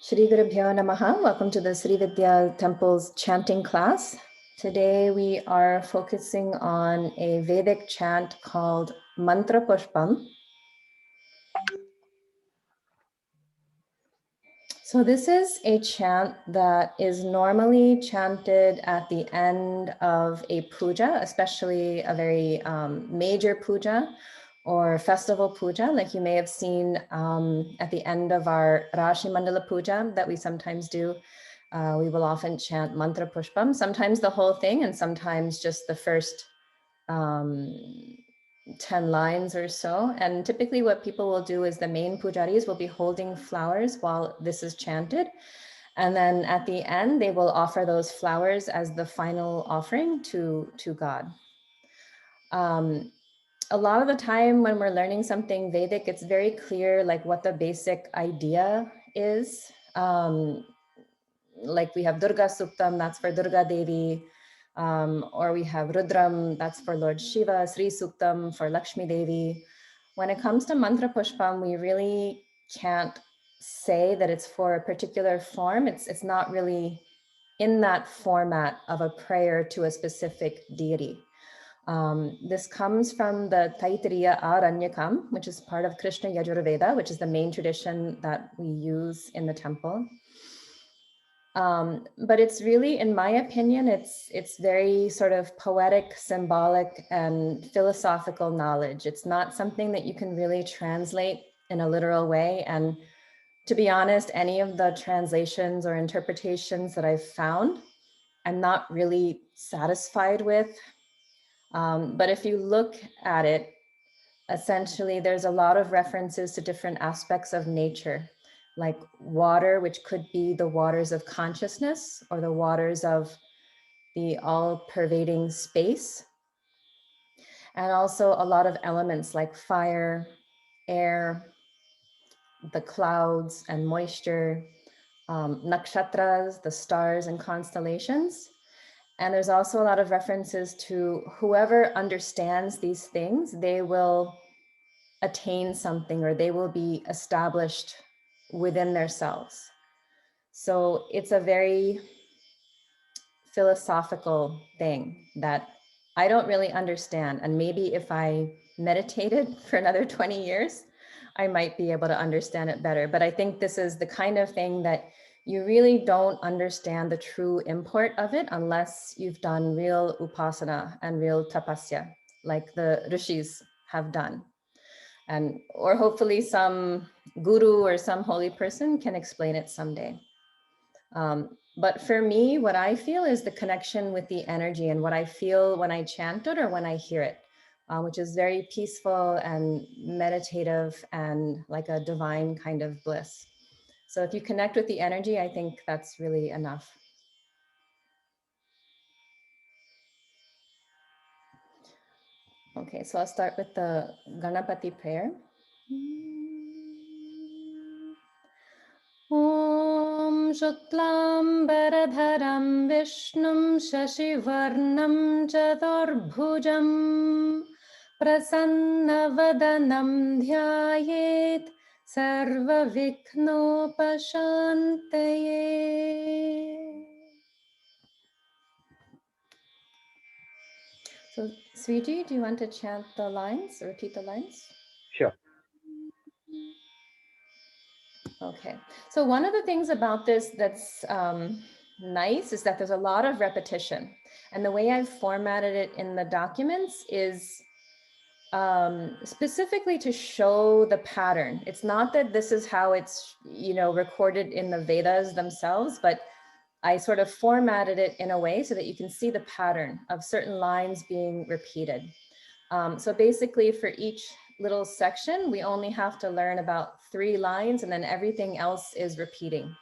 Shri Vidya Namaha. Welcome to the Sri Vidya Temple's chanting class. Today we are focusing on a Vedic chant called Mantra Pushpam. So this is a chant that is normally chanted at the end of a puja, especially a very major puja or festival puja, like you may have seen at the end of our Rashi Mandala puja that we sometimes do. We will often chant Mantra Pushpam, sometimes the whole thing and sometimes just the first 10 lines or so. And typically what people will do is the main pujaris will be holding flowers while this is chanted. And then at the end, they will offer those flowers as the final offering to God. A lot of the time when we're learning something Vedic, it's very clear like what the basic idea is. Like we have Durga Suktam, that's for Durga Devi. Or we have Rudram, that's for Lord Shiva, Sri Suktam for Lakshmi Devi. When it comes to Mantra Pushpam, we really can't say that it's for a particular form. It's not really in that format of a prayer to a specific deity. This comes from the Taittiriya Aranyakam, which is part of Krishna Yajurveda, which is the main tradition that we use in the temple. But it's really, in my opinion, it's very sort of poetic, symbolic, and philosophical knowledge. It's not something that you can really translate in a literal way. And to be honest, any of the translations or interpretations that I've found, I'm not really satisfied with. But if you look at it, essentially, there's a lot of references to different aspects of nature, like water, which could be the waters of consciousness or the waters of the all-pervading space. And also a lot of elements like fire, air, the clouds and moisture, nakshatras, the stars and constellations. And there's also a lot of references to whoever understands these things, they will attain something or they will be established within themselves. So it's a very philosophical thing that I don't really understand. And maybe if I meditated for another 20 years, I might be able to understand it better. But I think this is the kind of thing that you really don't understand the true import of it unless you've done real upasana and real tapasya, like the rishis have done. And or hopefully some guru or some holy person can explain it someday. But for me, what I feel is the connection with the energy and what I feel when I chant it or when I hear it, which is very peaceful and meditative and like a divine kind of bliss. So if you connect with the energy, I think that's really enough. Okay, so I'll start with the Ganapati prayer. Om Shuklambaradharam Vishnum Shashivarnam Chaturbhujam Prasannavadanam Dhyayet Sarva Viknopashantaye. So, Sriji, do you want to chant the lines, or repeat the lines? Sure. Okay, so one of the things about this that's nice is that there's a lot of repetition. And the way I've formatted it in the documents is specifically to show the pattern. It's not that this is how it's, recorded in the Vedas themselves, but I sort of formatted it in a way so that you can see the pattern of certain lines being repeated. So basically for each little section, we only have to learn about 3 lines and then everything else is repeating.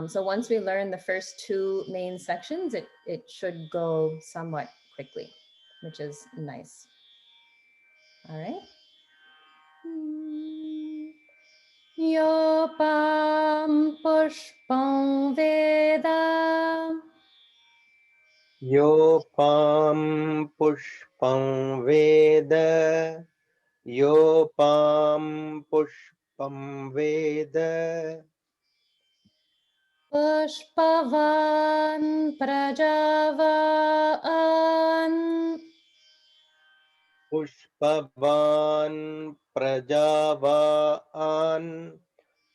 So once we learn the first 2 main sections, it should go somewhat quickly, which is nice. All right. Yopam pushpam veda. Yopam pushpam veda. Yopam pushpam veda. Pushpavan Prajavan Pushpavan Prajavan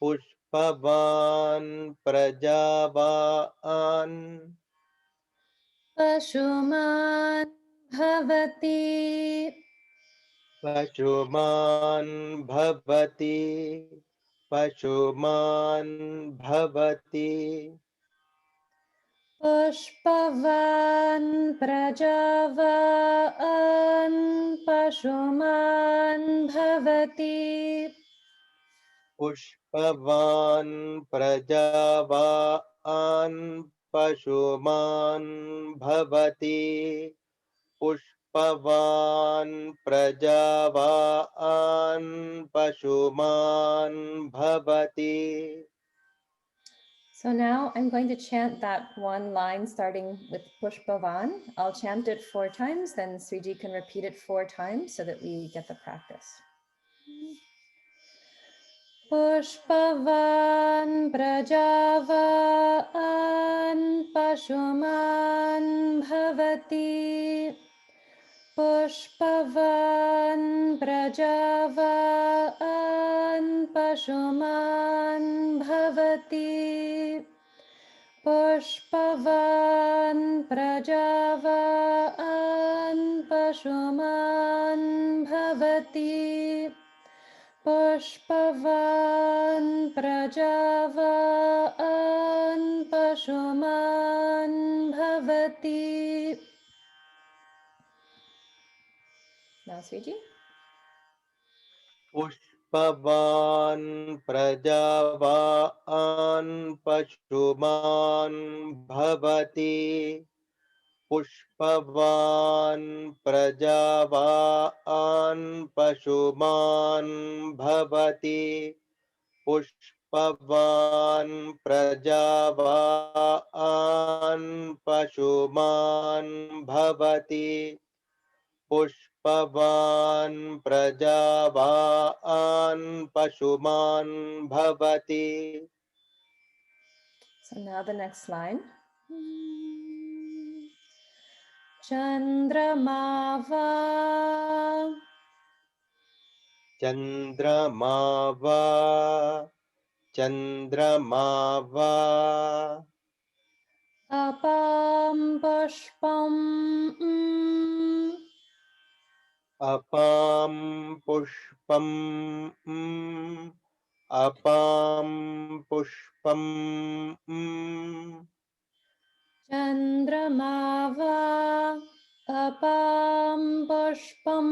Pushpavan Prajavan Pashuman Bhavati Pashuman Bhavati Pashuman Bhavati Pushpavan Prajavan Pashuman Bhavati Pushpavan Prajavan Pashuman Bhavati Pushpavan Prajavan Pashuman Bhavati. So now I'm going to chant that one line starting with Pushpavan. I'll chant it 4 times, then Sriji can repeat it 4 times so that we get the practice. Pushpavan Prajavan Pashuman Bhavati Pushpavan Prajavan Pashuman Bhavati Pushpavan Prajavan Pashuman Bhavati Pushpavan Prajavan Pashuman Bhavati. Now, Sriji. Pushpavan Prajavan Pashuman Bhavati Pushpavan Prajavan Pashuman Bhavati Pushpavan Prajavan Pashuman Bhavati Pushpavan Prajavan Pashuman Bhavati. So now the next line. Chandramava Chandramava Chandramava Apam Pushpam Apam Pushpam Apam Pushpam Chandramava Apam Pushpam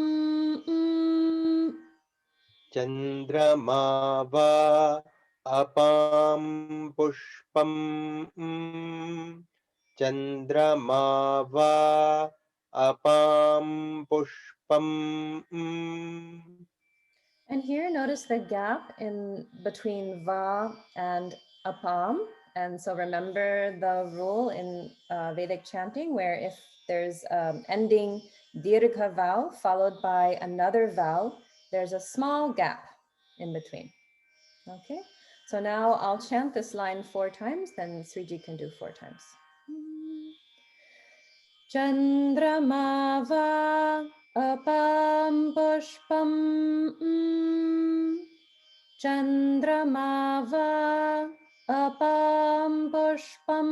Chandramava Apam Pushpam Chandramava Apam Pushpam And here, notice the gap in between va and apam. And so remember the rule in Vedic chanting where if there's ending dirgha vowel followed by another vowel, there's a small gap in between. Okay, so now I'll chant this line 4 times, then Sriji can do 4 times. Chandramava apam pushpam Chandramava apam pushpam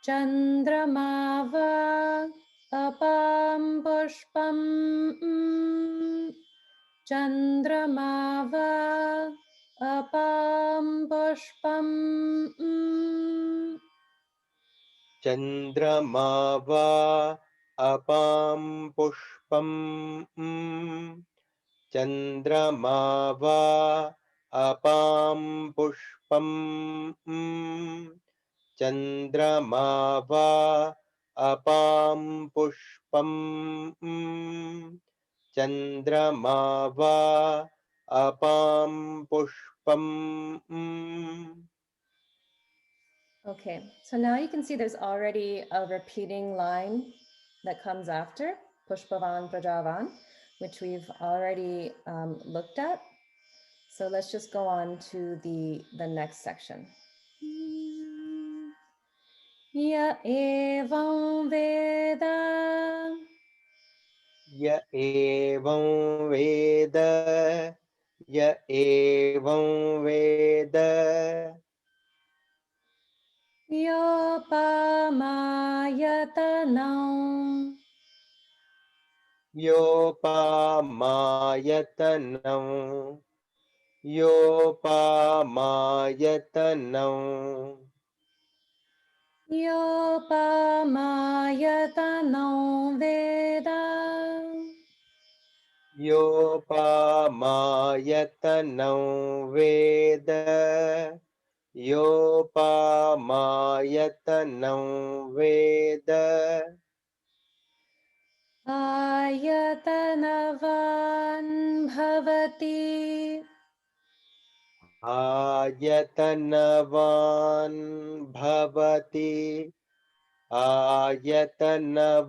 Chandramava apam pushpam Chandramava apam pushpam Chandramava Apam Pushpam Chandramava Apam Pushpam Chandramava Apam Pushpam Chandramava Apam Pushpam. Okay, so now you can see there's already a repeating line that comes after Pushpavan Prajavan, which we've already looked at. So let's just go on to the next section. Ya evam veda. य एवं वेद य एवं वेद Yopamayatanam. योपामायतनं योपामायतनं Yopamayatanom veda. योपामायतनं वेद योपामायतनं वेद Ayatanavan bhavati. आयतनवान् भवति आयतनवान्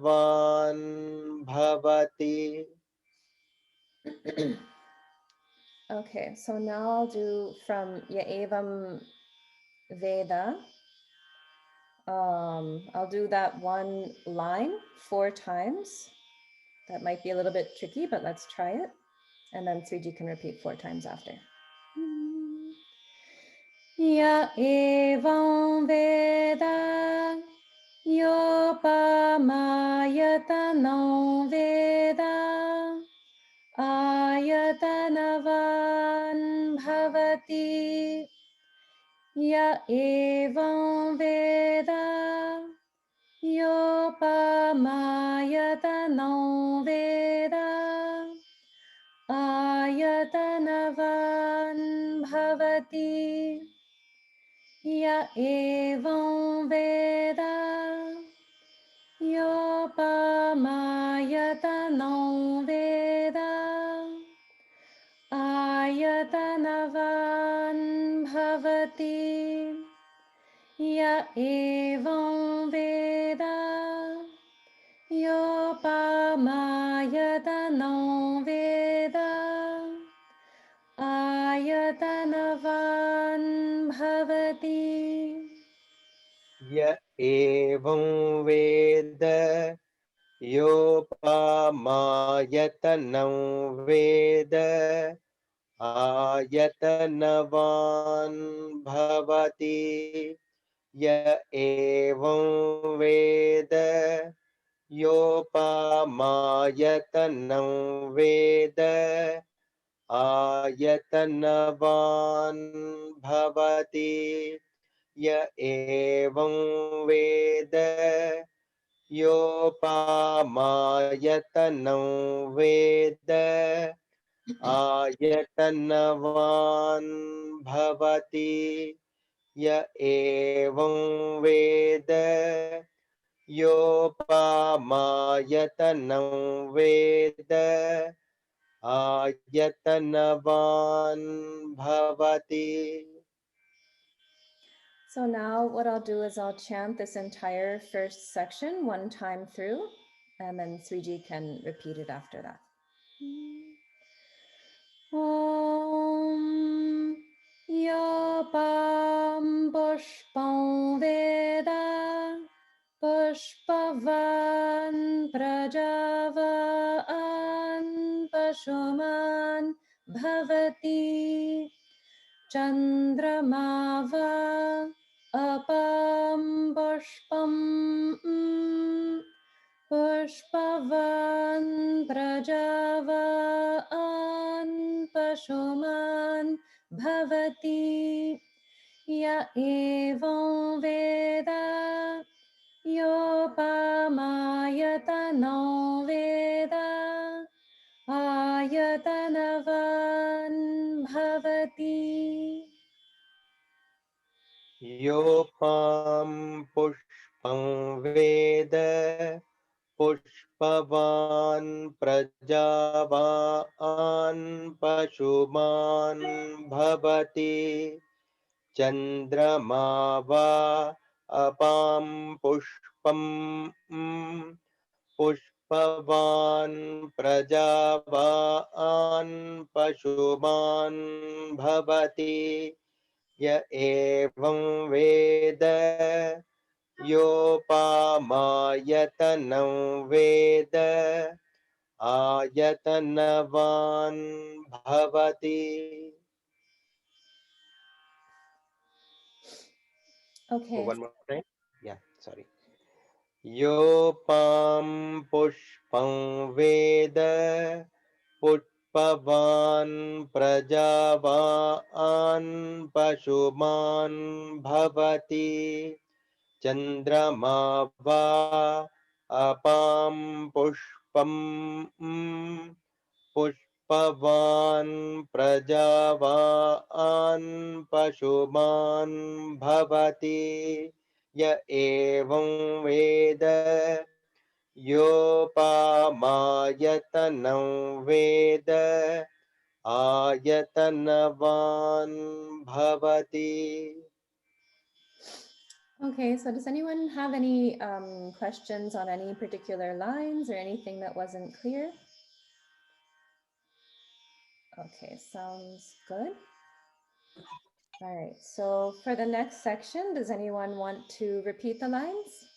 भवति. Okay, so now I'll do from Yaevam Veda. I'll do that one line 4 times. That might be a little bit tricky, but let's try it. And then Sriji can repeat 4 times after. Ya evam veda yopamayatano veda ayatanavan bhavati. Ya evam veda yopamayatano veda ayatanavan bhavati. Ya evam veda yopamayatano veda ayatanavan bhavati. Ya evam veda yopamayatano veda ayatanavan bhavati. य एवं वेद योपामायतनं वेद आयतनवान् भवति. य एवं वेद योपामायतनं वेद आयतनवान् भवति. य एवं वेद योपामायतनं वेद आयतनवान् भवति. य एवं वेद योपामायतनं वेद आयतनवान् भवति. So now what I'll do is I'll chant this entire first section 1 time through, and then Sriji can repeat it after that. Om Yapam Pushpam Veda Pushpavan Prajavan Pashuman Bhavati Chandramava Apam Pushpam Pushpavan Prajavan Pashuman Bhavati. Ya evam veda yopamayatano veda ayatanavan bhavati. योपां पुष्पं वेद पुष्पवान् प्रजावान् पशुमान् भवति. चन्द्रमा वा अपां पुष्पं पुष्पवान् प्रजावान् पशुमान् भवति य एवं वेद योपामायतनं वेद आयतनवान् भवति. Okay. One more time. Yeah, sorry. Yopam pushpam veda पुष्पवान् प्रजावान् पशुमान् भवति चन्द्रमा वा अपां पुष्पम् पुष्पवान् प्रजावान् पशुमान् भवति य एवं वेद योपामायतनं वेद आयतनवान् भवति. Okay, so does anyone have any questions on any particular lines or anything that wasn't clear? Okay, sounds good. All right, so for the next section, does anyone want to repeat the lines?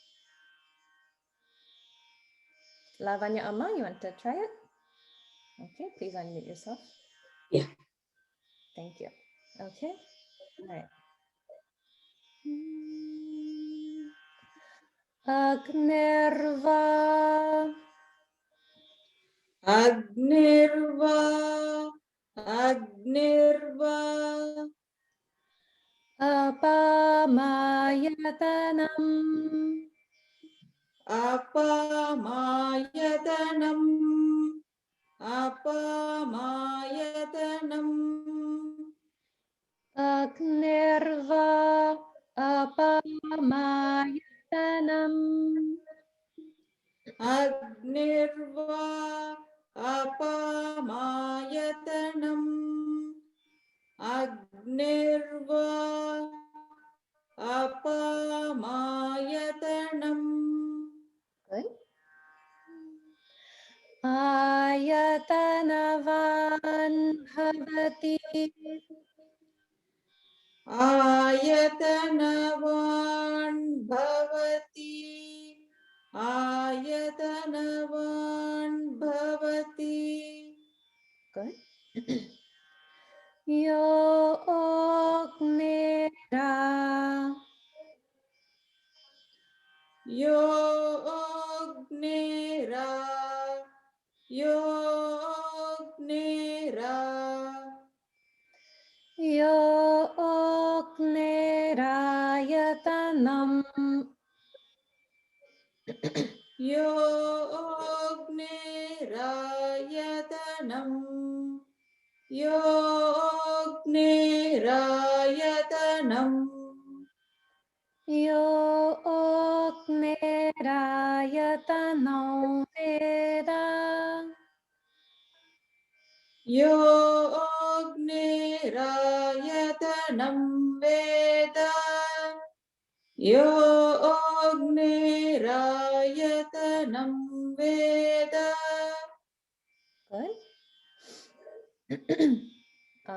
Lavanya Amma, you want to try it? Okay, please unmute yourself. Yeah. Thank you. Okay, all right. Agnirva Agnirva, Agnirva, Apamayatanam Apamayatanam, Apamayatanam, Agnirva Apamayatanam Agnirva, Apamayatanam, Agnirva, Apamayatanam. Good. Ayatanavan bhavati Ayatanavan bhavati, Ayatanavan bhavati, Good. Yo Ognera Yo Agnera, Yo Agnera, Yo Ognerayatanam Yo Agnerayatanam, Yo Agnerayatanam, Yo Ognerayatanam Veda Yo Agnerayatanam Veda, Yo Agnerayatanam Veda. Good.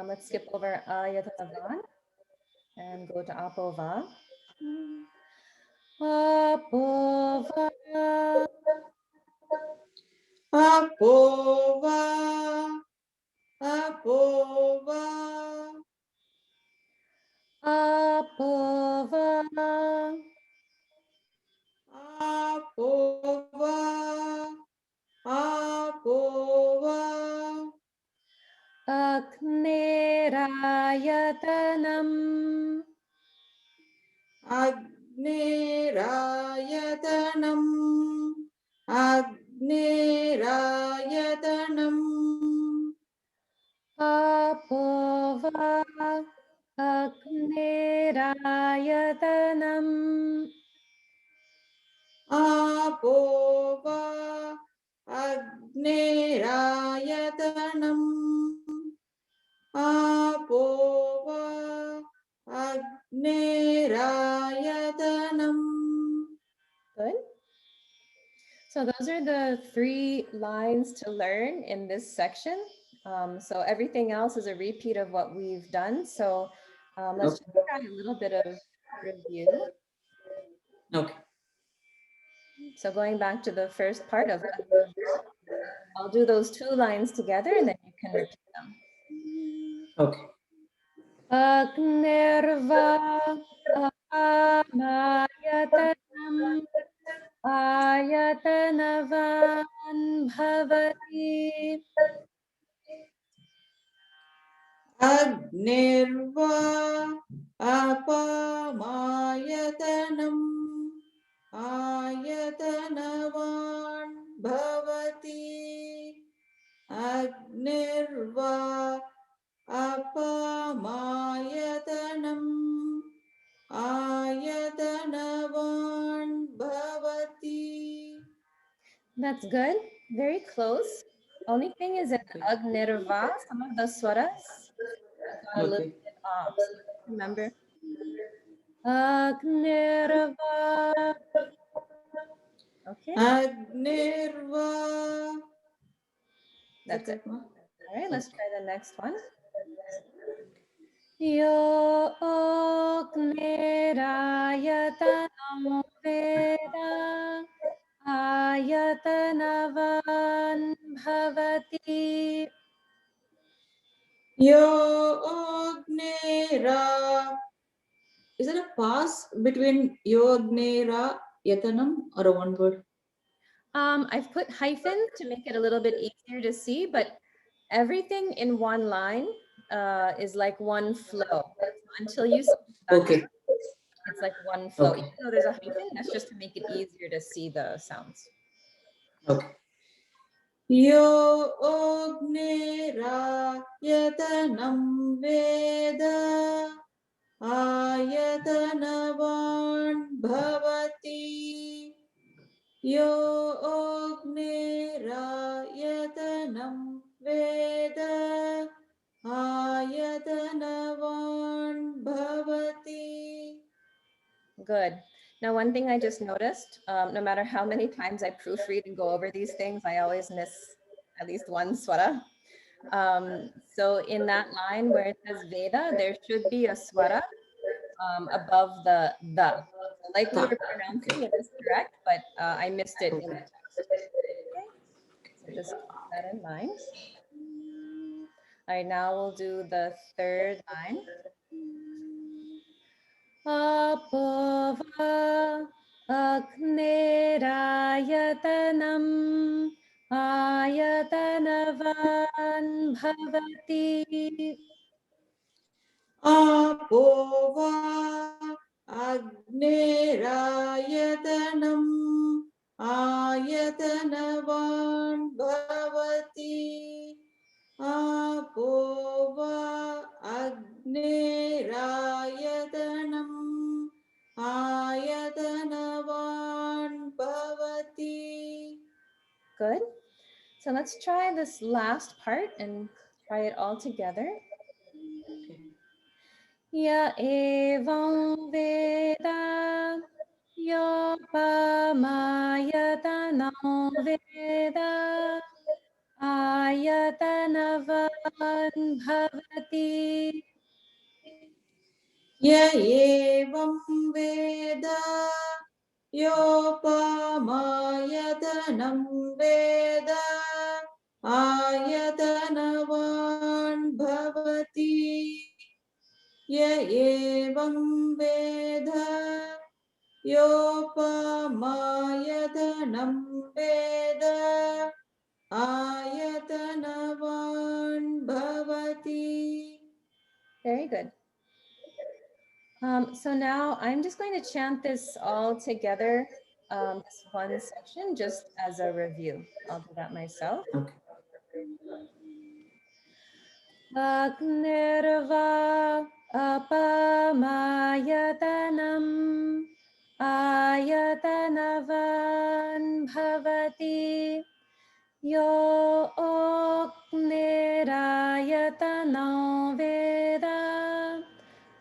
Let's skip over Ayatanavan and go to Apova. Apova Apova, Apova, Apova Apova, Apova, Agnerayatanam Agnerayatanam, Agnerayatanam, Apova Agnerayatanam Apova, Agnerayatanam, Apova, Agnerayatanam. Good. So So those are the 3 lines to learn in this section. So everything else is a repeat of what we've done. So let's just try a little bit of review. Okay. So going back to the first part of I'll do those 2 lines together and then you can repeat them. Okay. Agnirva apamayatanam ayatanavan bhavati. Agnirva apamayatanam ayatanavan bhavati. Agnirva apamayatanam ayatanavan bhavati. That's good. Very close. Only thing is in Agnirva, some of the swaras got a little Okay. bit off. So remember. Agnirva. Okay, Agnirva. that's it. Ma? All right, let's try the next one. Yo Agnirayatanam Veda Ayatanavan Bhavati. Yo Agnera. Is there a pause between Yo Agnera Yatanam or a one word? I've put hyphens to make it a little bit easier to see, but everything in one line is like one flow. So until you see that, Okay. it's like one flow. Okay. Even though there's a hyphen, that's just to make it easier to see the sounds. Okay. Yo Agnera Yatanam Veda Ayatanavan Bhavati. Yo Agnera Yatanam Veda Ayatanavan Bhavati. Good. Now, one thing I just noticed, no matter how many times I proofread and go over these things, I always miss at least one swara. So in that line where it says Veda, there should be a swara above the. So like we were pronouncing, it is correct, but I missed it in the text. Okay, so just keep that in mind. All right, now we'll do the 3rd line. Apova Agnirayatanam Ayatanavan Bhavati. Apova Agnerayatanam Ayatanavan Bhavati. Apova Agnerayatanam Ayatanavan Bhavati. Good. So let's try this last part and try it all together. Ya evam veda yopamayatana veda ayatanavan bhavati. Ya evam veda yopamayatana veda ayatanavan bhavati. Ya evam veda yopamayatana veda ayatanavan bhavati. Very good. So now I'm just going to chant this all together, this one section, just as a review. I'll do that myself. Okay. Agnirva apamayatanam ayatanavan bhavati. Yo Nirayatana Veda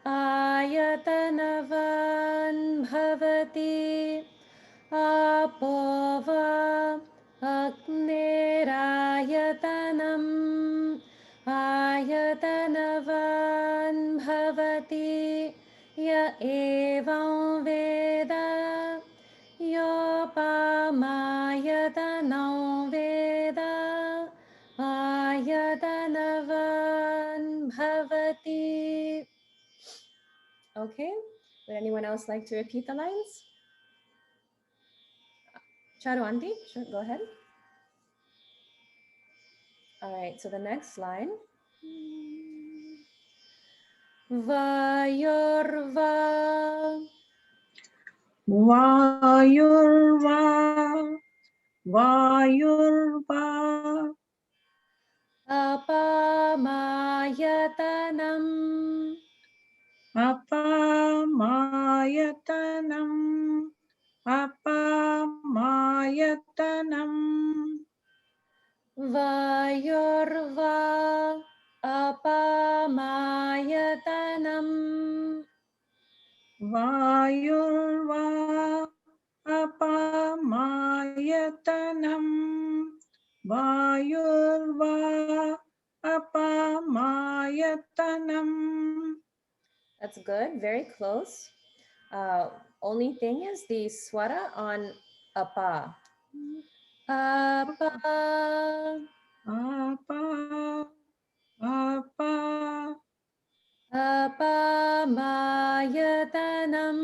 Ayatanavan Bhavati Apova Ayatanam Ayatanavan Bhavati Ya Evam Veda Yopamayatano Veda Ayatanavan Bhavati. Okay, would anyone else like to repeat the lines? Charu Aunty, sure, go ahead. All right, so the next line. Vayorva Vayurva, Vayurva, Apamayatanam Apamayatanam, Apamayatanam, Vayorva Apamayatanam Vayurva, Apamayatanam, Vayurva, Apamayatanam. That's good, very close. Only thing is the swara on apa. Apa, Apa, apa, apamayatanam.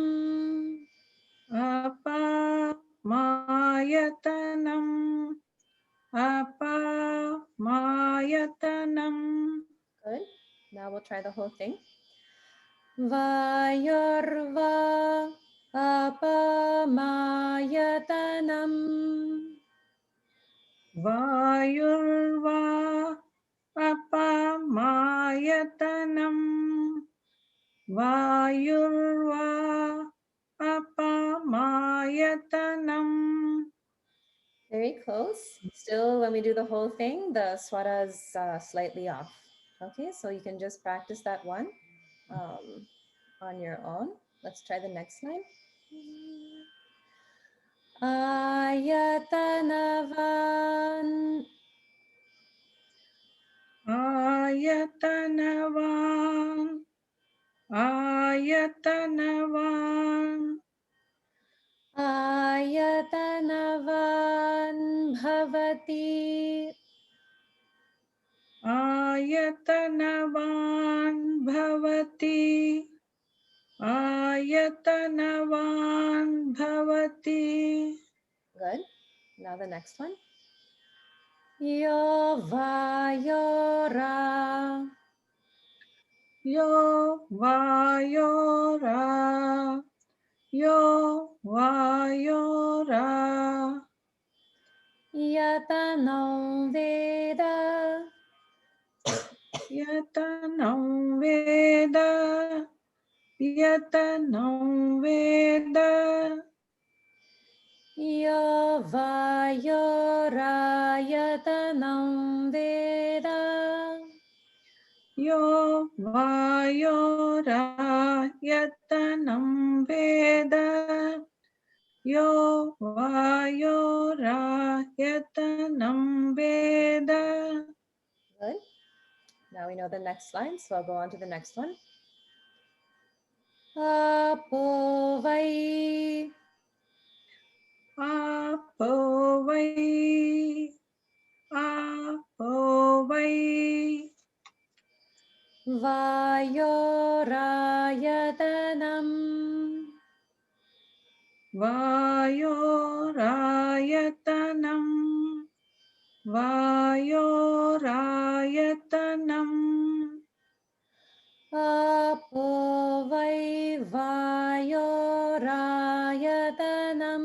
apa, mayatanam, apa, mayatanam. Good. Now we'll try the whole thing. Vayorva apamayatanam. Vayurva, apa, mayatanam. Vayurva, apa, mayatanam. Very close. Still, when we do the whole thing, the swara is slightly off. Okay, so you can just practice that one on your own. Let's try the next line. Ayatanavan Ayatanavan, ayatanavan, Ayatanavan bhavati ayatanavan bhavati, ayatanavan bhavati. Good. Now the next one. Yo vayora Yo vayora, yo vayora, yatano veda yatanam veda, yatanam veda. Yo vayora yatanam veda Yo vayora yatanam veda. Yo vayora yatanam veda. Good. Now we know the next line, so I'll go on to the next one. Apo vai Apo vai, apo vai. vayora yatanam Vayora yatanam, vayora yatanam. Apo vai vayora yatanam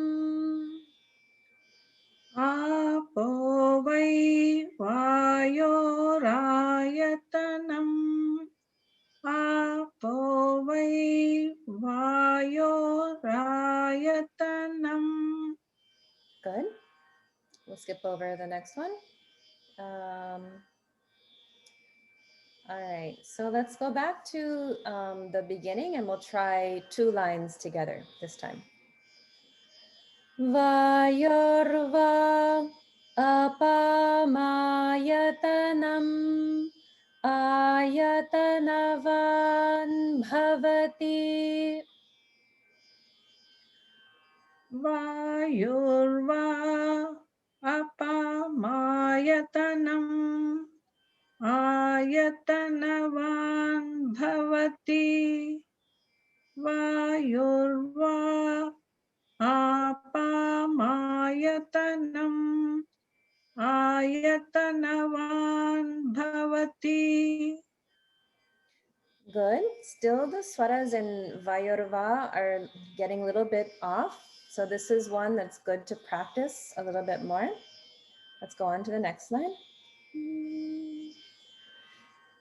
Apo vai vayorayatanam. Apo vai vayorayatanam. Good. We'll skip over the next one. All right, so let's go back to the beginning and we'll try 2 lines together this time. Vayorva Apamayatanam ayatanavan bhavati. Vayurva apamayatanam ayatanavan bhavati. Vayurva apamayatanam ayatanavan bhavati. Good. Still the swaras in Vayurva are getting a little bit off. So this is one that's good to practice a little bit more. Let's go on to the next line.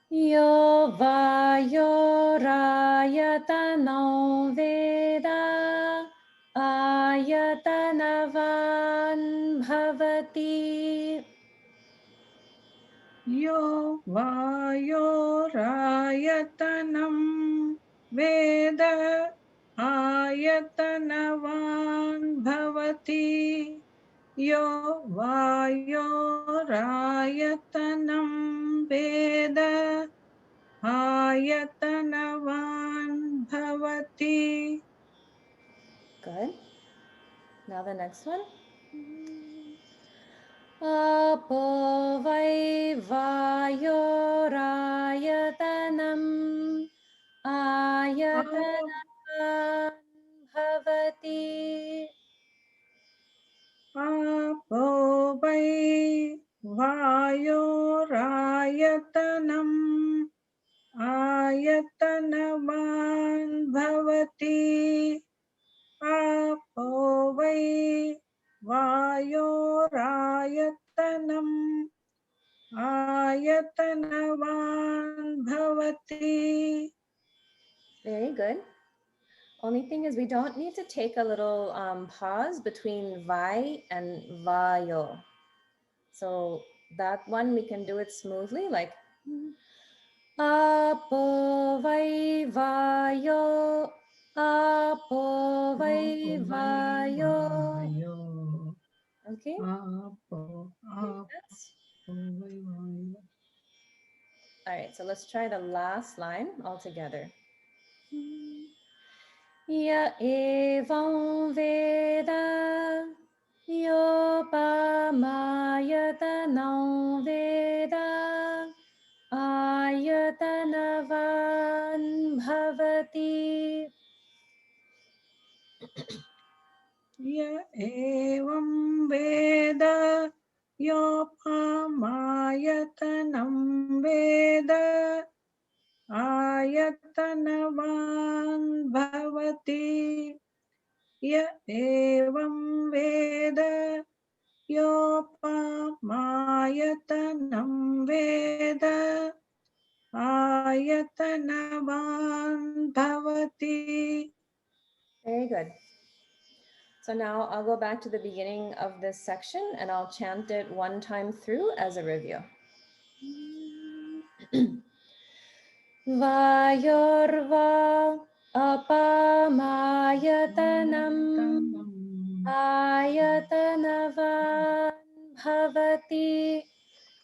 Yo Vayorayatano Veda ayatanavan bhavati. Yo vayorayatanam veda ayatanavan bhavati. Yo vayorayatanam veda ayatanavan bhavati. Good. Now the next one. Apo vai vayorayatanam ayatanavan bhavati. Apo vai vayorayatanam ayatanavan bhavati. Apo vai vayorayatanam ayatanavan bhavati. Very good. Only thing is we don't need to take a little pause between vai and vayo. So that one we can do it smoothly, like apo vai vayo, apo vai vayo. Okay, Apo, apo, that's vai vayo. all right. So let's try the last line all together. Ya evam veda yopamayatana veda ayatanavan bhavati. Ya evam veda yopamayatanam veda ayatanavan bhavati. Ya evam veda yopamayatanam veda ayatanavan bhavati. Very good. So now I'll go back to the beginning of this section and I'll chant it one time through as a review. Vayorva apamayatanam ayatanavan bhavati.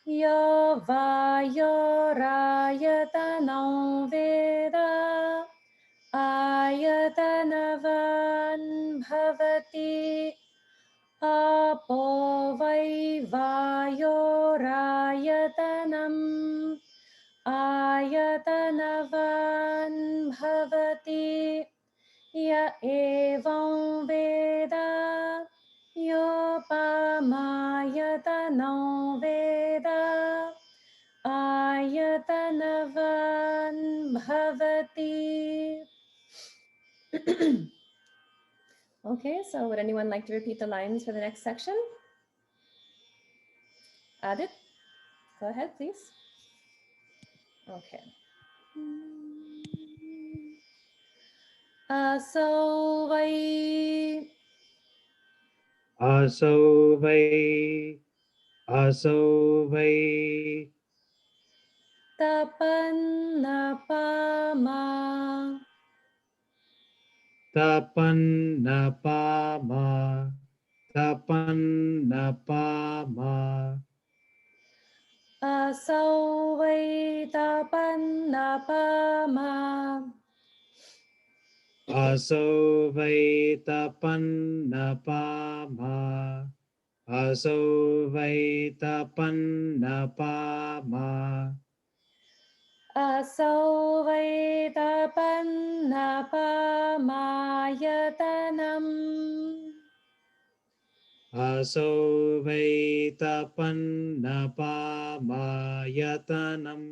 Yo vayorayatano veda ayatanavan bhavati. Apo vai vayorayatanam ayatanavan bhavati. Ya evam veda yopamayatano veda ayatanavan bhavati. Okay, so would anyone like to repeat the lines for the next section? Adit, go ahead, please. Okay. Aso vai Aso vai, aso vai, tapannapama tapannapama, tapannapama. Asau vai tapannapama. Aso vai tapannapama. Aso vai tapannapama. Asau vai tapannapamayatanam. Aso vai tapannapamayatanam.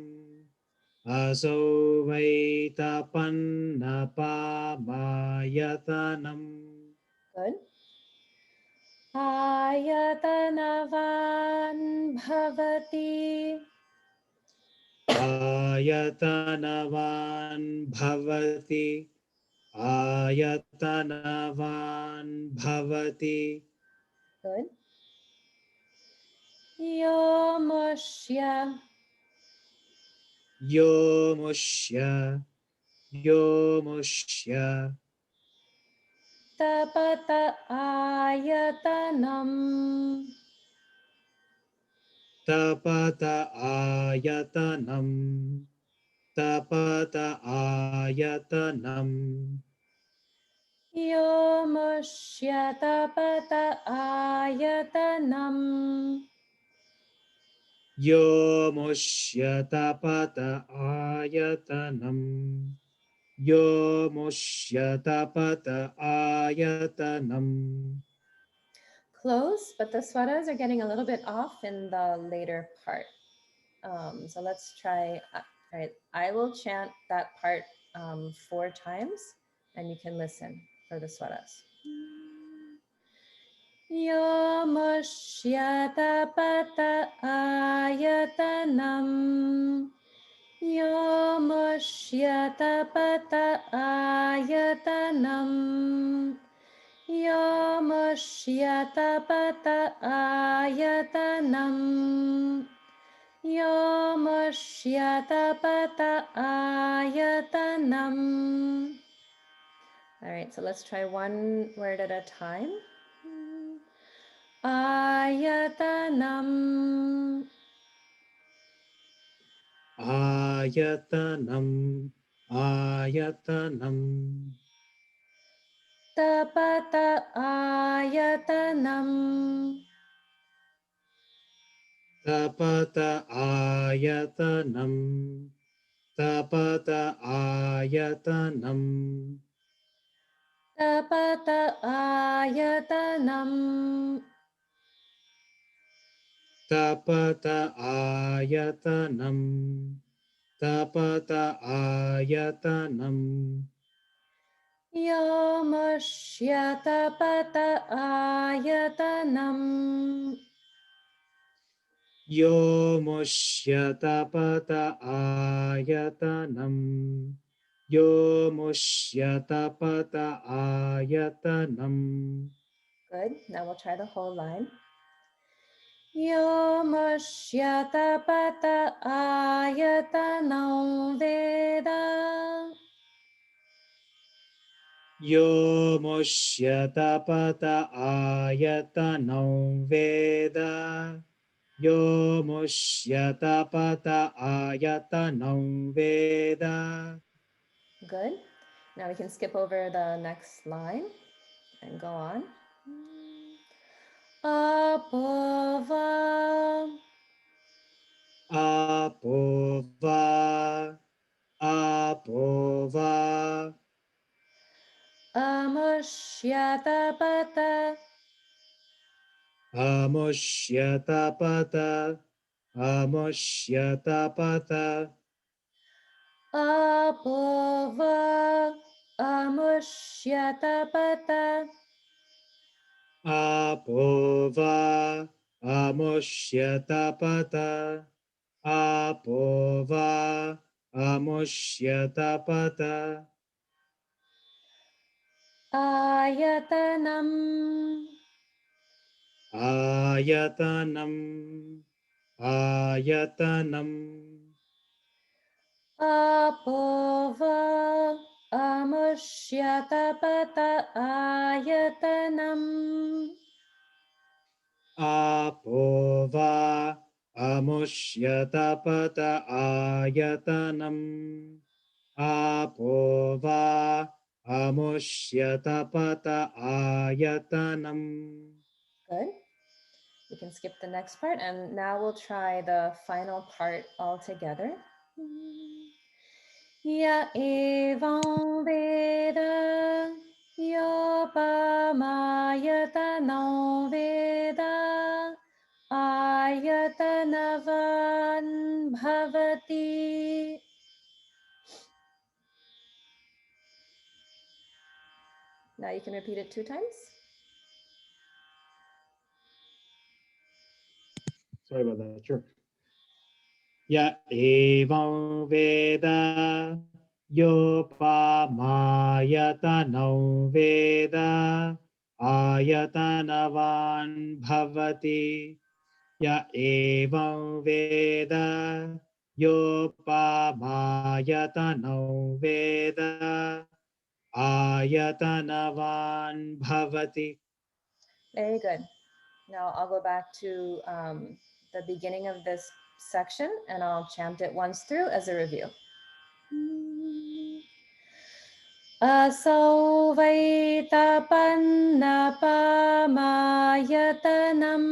Aso vai tapannapamayatanam. Good. Ayatanavan bhavati. Ayatanavan bhavati. Ayatanavan bhavati. Good. Yomushya. Yomushya. Yomushya. Tapata ayatanam. Tapata ayatanam. Tapata ayatanam. Yomushya tapata ayatanam. Yomushya tapata ayatanam. Yomushya tapata ayatanam. Close, but the swaras are getting a little bit off in the later part. So let's try. All right, I will chant that part 4 times, and you can listen for the swaras. Yomushya tapata ayatanam. Yomushya tapata ayatanam. Yomushya tapata ayatanam. Yomushya tapata ayatanam. All right, so let's try one word at a time. Ayatanam. Ayatanam. Ayatanam. Tapata ayatanam. Tapata ayatanam. Tapata ayatanam. Tapata ayatanam. Tapata ayatanam. Tapata ayatanam. Yomushya tapata ayatanam. Yomushya tapata ayatanam. Yomushya tapata ayatanam. Good. Now we'll try the whole line. Yomushya tapata ayatanam Veda. Yomushya tapata ayatanam Veda. Yomushya tapata ayatanam Veda. Good. Now we can skip over the next line and go on. Apova. Apova. Apova. Amushya tapata. Amushya tapata. Amushya tapata. Apova. Amushya tapata. Apova. Amushya tapata. Apova. Amushya tapata. Ayatanam. Ayatanam. Ayatanam. Apova. Amushya tapata ayatanam. Apo va amushyatapata ayatanam. Apo va amushyatapata ayatanam. Good. We can skip the next part, and now we'll try the final part all together. Ya evam veda yopamayatano veda ayatanavan bhavati. Now you can repeat it 2 times. Sorry about that. Sure. Ya evam veda yopamayatano veda ayatanavan bhavati. Ya evam veda yopamayatano veda ayatanavan bhavati. Very good. Now I'll go back to the beginning of this section and I'll chant it once through as a review. Aso vai tapanna pamayatanam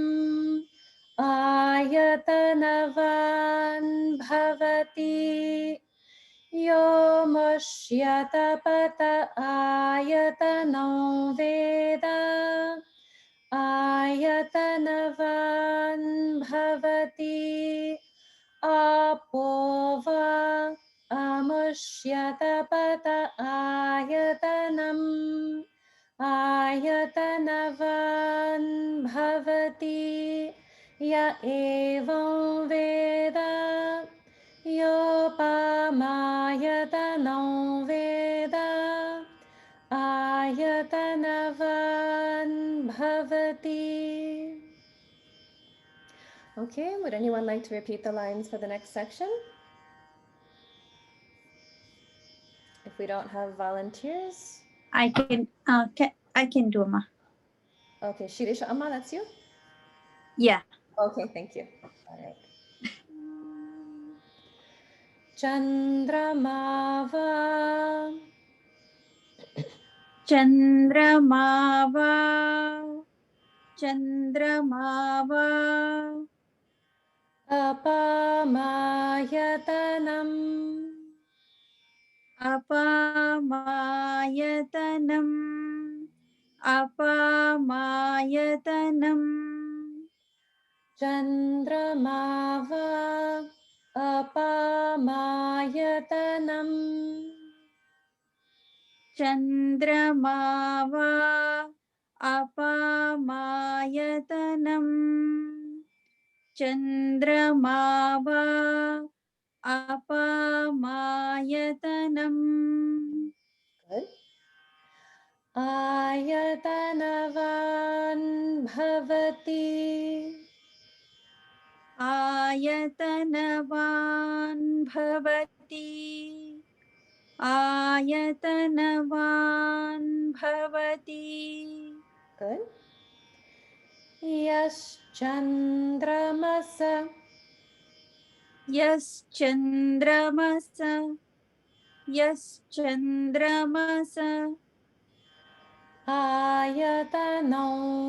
ayatanavan bhavati yo mushyatapata ayatano veda ayatanavan bhavati apova amushyatapata ayatanavan bhavati ya evam veda yopamayatano veda ayatanavan bhavati. Okay, would anyone like to repeat the lines for the next section? If we don't have volunteers. I can do, Ma. Okay, Shirisha Amma, that's you? Yeah. Okay, thank you. All right. Chandramava Chandramava apamayatanam apamayatanam Chandramava apamayatanam Chandramava apamayatanam Chandramava apamayatanam. Good. Ayatanavan bhavati Ayatanavan bhavati Ayatanavan bhavati Good. Yaschandramasa Yaschandramasa ayatano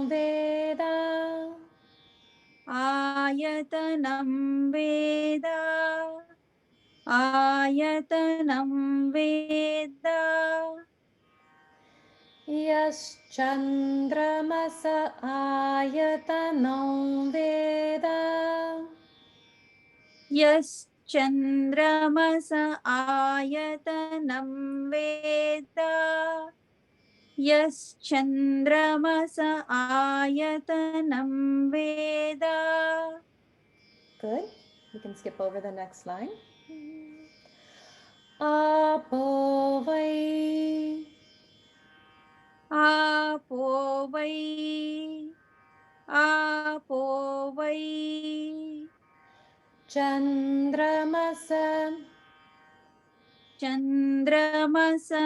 veda Ayatanam veda Ayatanam veda Yaschandramasa ayatano veda Yaschandramasa ayatanam veda Yaschandramasa ayatanam veda. Good. We can skip over the next line. Apovai Apo vai Apo vai Chandramasa Chandramasa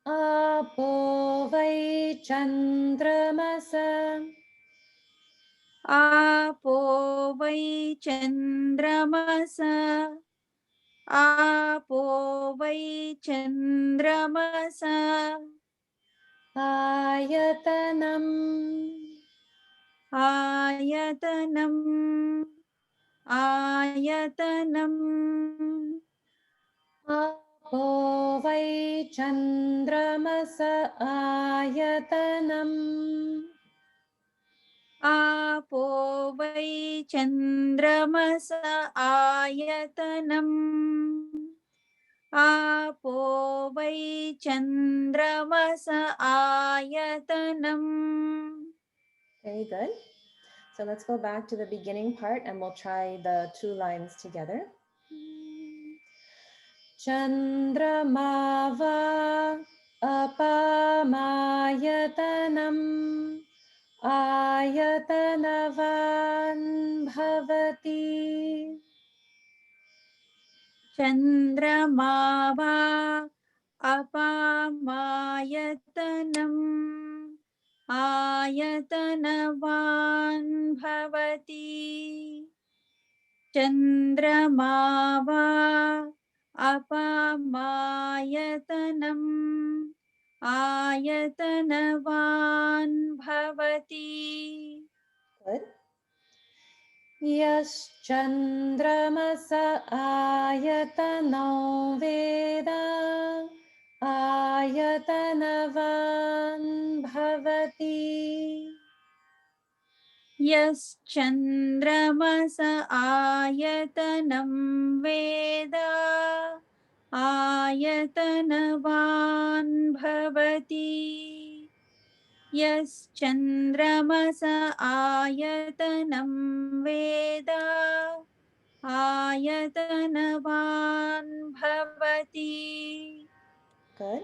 Apo vai chandramasa. आपो वै चन्द्रमसा आपो वै चन्द्रमसा Ayatanam. आयतनम् आयतनम् Apo vai chandramasa ayatanam. आपो वै चन्द्रमस आयतनम् आपो वै चन्द्रमस आयतनम्. Very good. So let's go back to the beginning part and we'll try the 2 lines together. Chandramava apamayatanam ayatanavan bhavati. चन्द्रमा वा अपामायतनम् आयतनवान् भवति चन्द्रमा वा अपामायतनम् आयतनवान् भवति. Good. Yaschandramasa ayatano veda ayatanavan bhavati. यश्चन्द्रमस आयतनं वेद आयतनवान् भवति यश्चन्द्रमस आयतनं वेद आयतनवान् भवति. Good.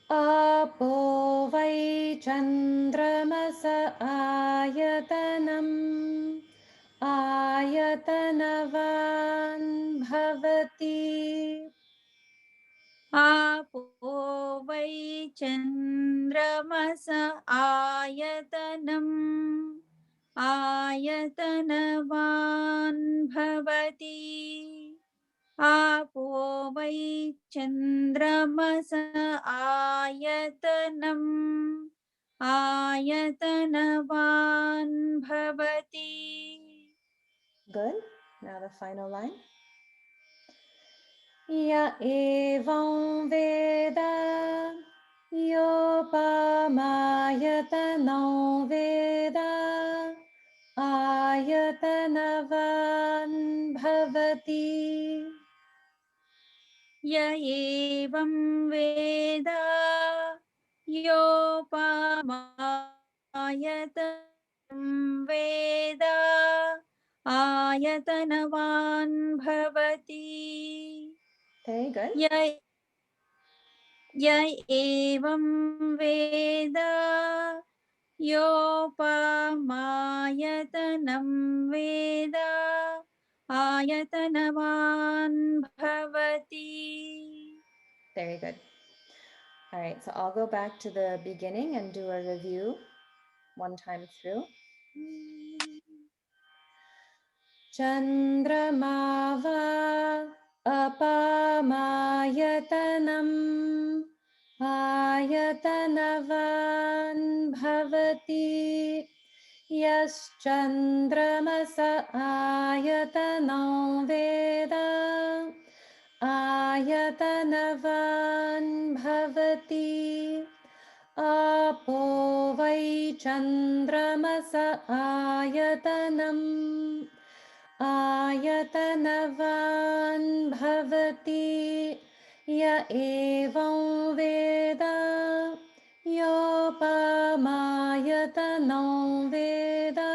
Apo vai chandramasa ayatanam ayatanavan bhavati. आपो वै चन्द्रमस आयतनम् आयतनवान् भवति आपो वै चन्द्रमस आयतनम् आयतनवान् भवति. Good. Now the final line. Ya evam veda yopamayatano veda ayatanavan bhavati. य एवं वेद योपमायतनं वेद आयतनवान् भवति Very good. य एवं वेद योपमायतनं वेद आयतनवान् भवति. Very good. All right, so I'll go back to the beginning and do a review one time through. Chandramava apamayatanam ayatanavan bhavati. Yaschandramasa ayatano veda ayatanavan bhavati. Apo vai chandramasa ayatanam ayatanavan bhavati. Ya evam veda yopamayatano veda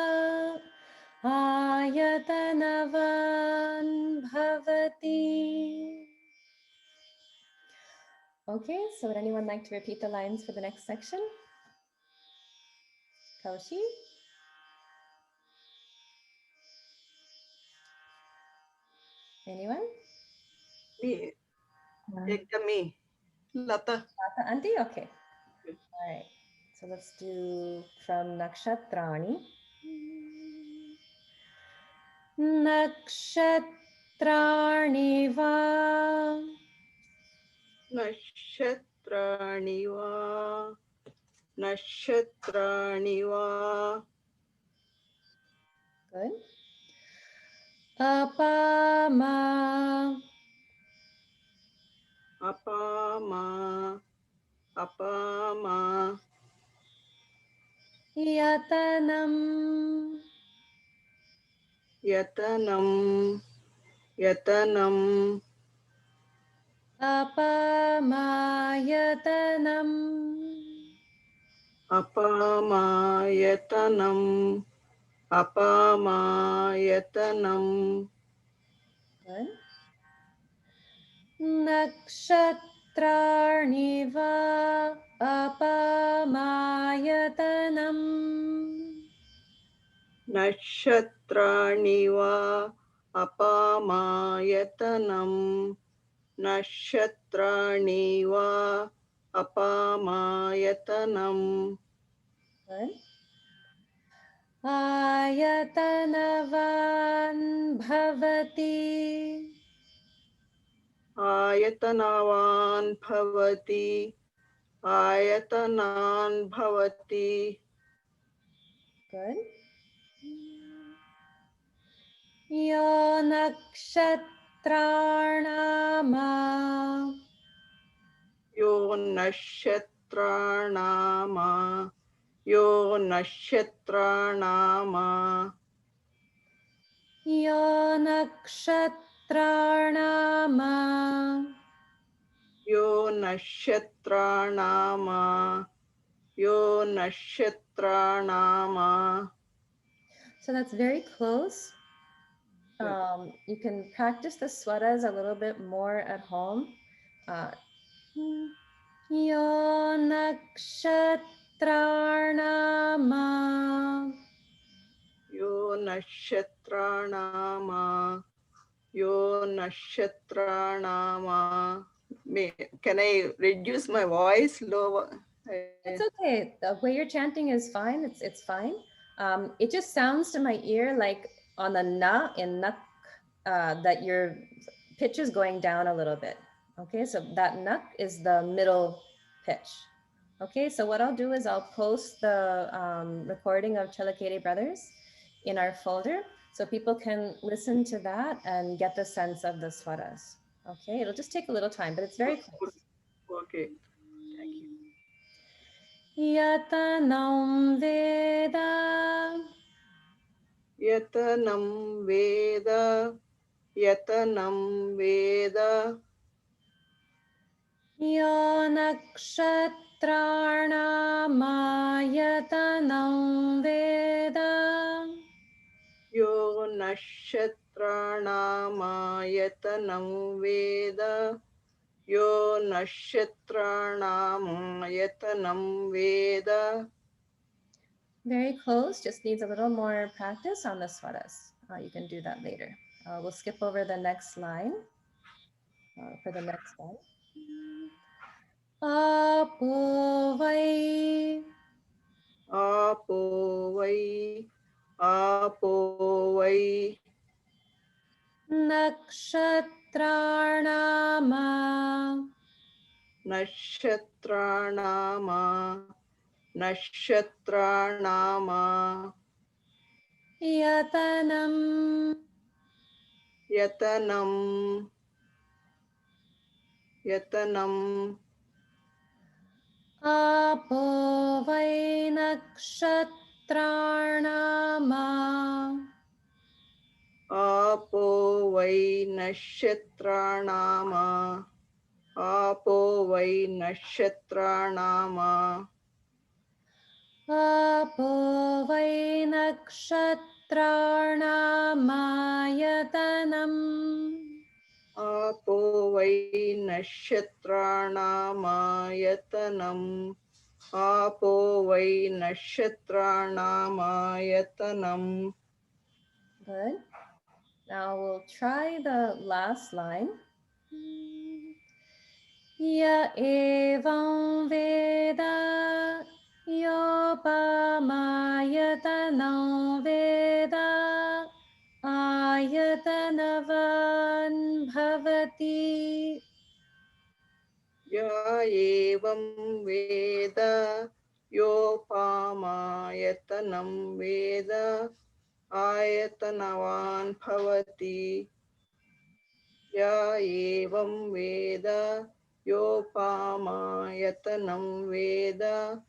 ayatanavan bhavati. Okay, so would anyone like to repeat the lines for the next section? Kaushi? Anyone? Me, Ekta me. Lata. Lata Auntie? Okay. All right. So let's do from Nakshatrani. Nakshatrani va. Nashatrani va. Nashatrani va. Good. Apama. Apama. Apama. Yatanam. Yatanam. Yatanam. Apamayatanam. Apamayatanam. Apamayatanam. Good. Nakshatrani va apamayatanam. Nashatrani va apamayatanam. Nashatrani va apamayatanam. Good. Ayatanavan bhavati. Ayatanavan bhavati. Ayatanan bhavati. Good. Yo nakshatranama. Yo nashatranama. Yo nashatranama. Yo nakshatranama. Yo nashatranama. Yo nashatranama. So that's very close. You can practice the swaras a little bit more at home. Yo nakshatranama. Yo nashatranama. Yo nashatranama. Can I reduce my voice lower? It's okay. The way you're chanting is fine. It's fine. It just sounds to my ear like on the na in nak that your pitch is going down a little bit. Okay, so that nak is the middle pitch. Okay, so what I'll do is I'll post the recording of Chalakere Brothers in our folder so people can listen to that and get the sense of the swaras. Okay, it'll just take a little time, but it's very close. Okay. Thank you. Yatanam Veda. Yatanam Veda. Yatanam Veda. Yo nakshatranama Veda. Yo nashatranama yatanam Veda. Yo nashatranama yatanam Veda. Very close, just needs a little more practice on the swaras. You can do that later. We'll skip over the next line for the next one. Apo vai. Apo vai. Apo vai. Nakshatranama. Nashatranama. Nashatranama. Yatanam. Yatanam. Yatanam. Apo vai nakshatranama. Apo vai nashatranama. Apo vai nashatranama. Apo vai nakshatranama yatanam. Apo vai nashatranama yatanam. Apo vai nashatranama yatanam. Good. Now we'll try the last line. Ya evam Veda Yopamayatana Veda Ayatanavan Bhavati. Ya evam Veda Yopamayatanam Veda Ayatanavan Bhavati. Ya evam Veda Yopamayatanam Veda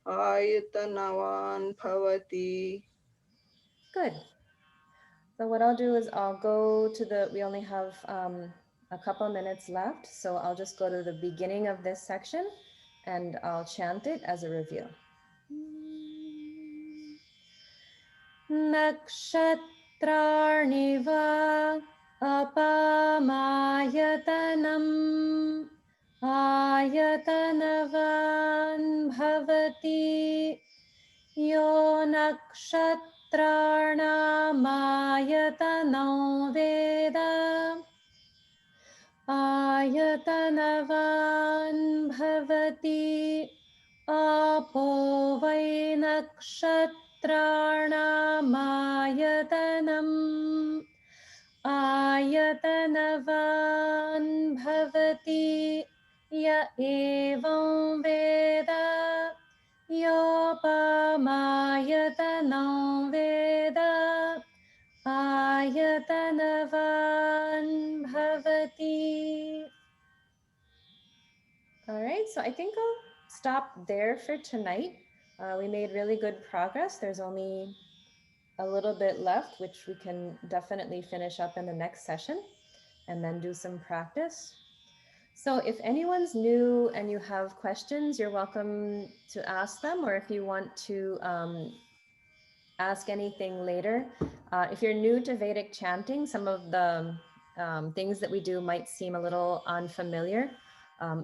Ayatanavan Bhavati. Good. So what I'll do is I'll go to we only have a couple minutes left. So I'll just go to the beginning of this section and I'll chant it as a review. Nakshatrani va apamayatanam ayatanavan bhavati yo nakshatranamayatano veda ayatanavan bhavati apo vai nakshatranamayatana ayatanavan bhavati ya evam veda yopamayatana veda ayatanavan bhavati. All right, so I think I'll stop there for tonight. We made really good progress. There's only a little bit left, which we can definitely finish up in the next session and then do some practice. So if anyone's new and you have questions, you're welcome to ask them, or if you want to ask anything later. If you're new to Vedic chanting, some of the things that we do might seem a little unfamiliar.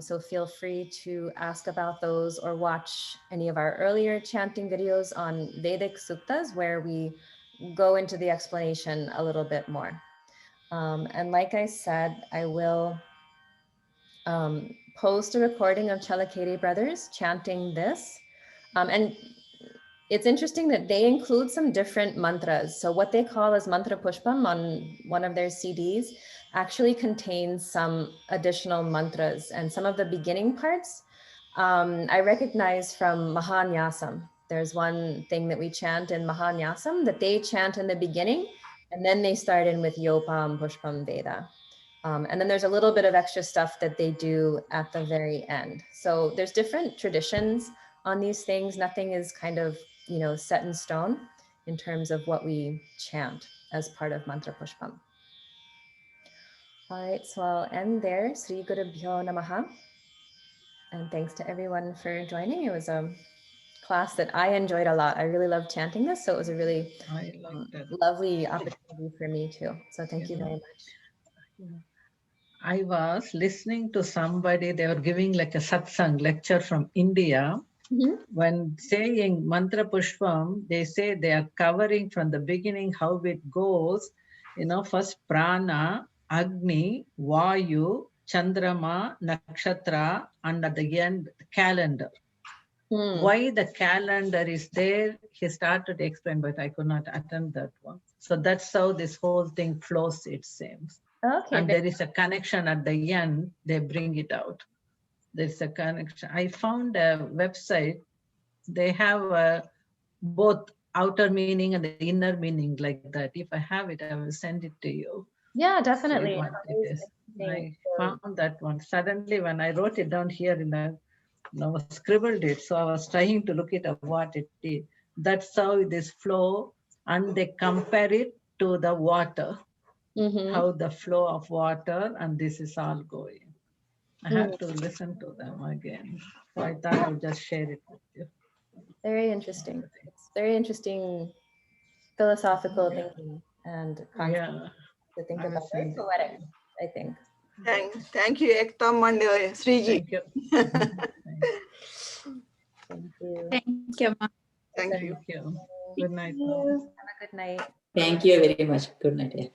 So feel free to ask about those or watch any of our earlier chanting videos on Vedic suttas where we go into the explanation a little bit more. And like I said, I will post a recording of Chalakedi brothers chanting this. And it's interesting that they include some different mantras. So what they call as mantra Pushpam on one of their CDs actually contains some additional mantras, and some of the beginning parts I recognize from Mahanyasam. There's one thing that we chant in Mahanyasam that they chant in the beginning, and then they start in with Yopam Pushpam Veda. And then there's a little bit of extra stuff that they do at the very end. So there's different traditions on these things. Nothing is kind of, set in stone in terms of what we chant as part of Mantra Pushpam. All right, so I'll end there. Sri Gurubhyo Namaha. And thanks to everyone for joining. It was a class that I enjoyed a lot. I really loved chanting this. So it was a really lovely opportunity for me too. So thank you very much. I was listening to somebody, they were giving like a satsang lecture from India. When saying Mantra Pushpam, they say they are covering from the beginning how it goes. First Prana, Agni, Vayu, Chandrama, Nakshatra, and at the end, calendar. Why the calendar is there, he started to explain, but I could not attend that one. So that's how this whole thing flows, it seems. Okay. And there is a connection at the end, they bring it out. There's a connection. I found a website, they have both outer meaning and the inner meaning like that. If I have it, I will send it to you. Yeah, definitely. What it is. I found that one. Suddenly when I wrote it down here scribbled it. So I was trying to look it up what it is. That's how this flow, and they compare it to the water. How the flow of water, and this is all going. I have to listen to them again. So I thought I would just share it with you. Very interesting. It's very interesting philosophical thinking and concept to think about. Very poetic, I think. Thank you, Ektam and Sriji. Thank you. Thank you. Thank you, Ma. Thank you. Good night. Have a good night. Thank you very much. Good night.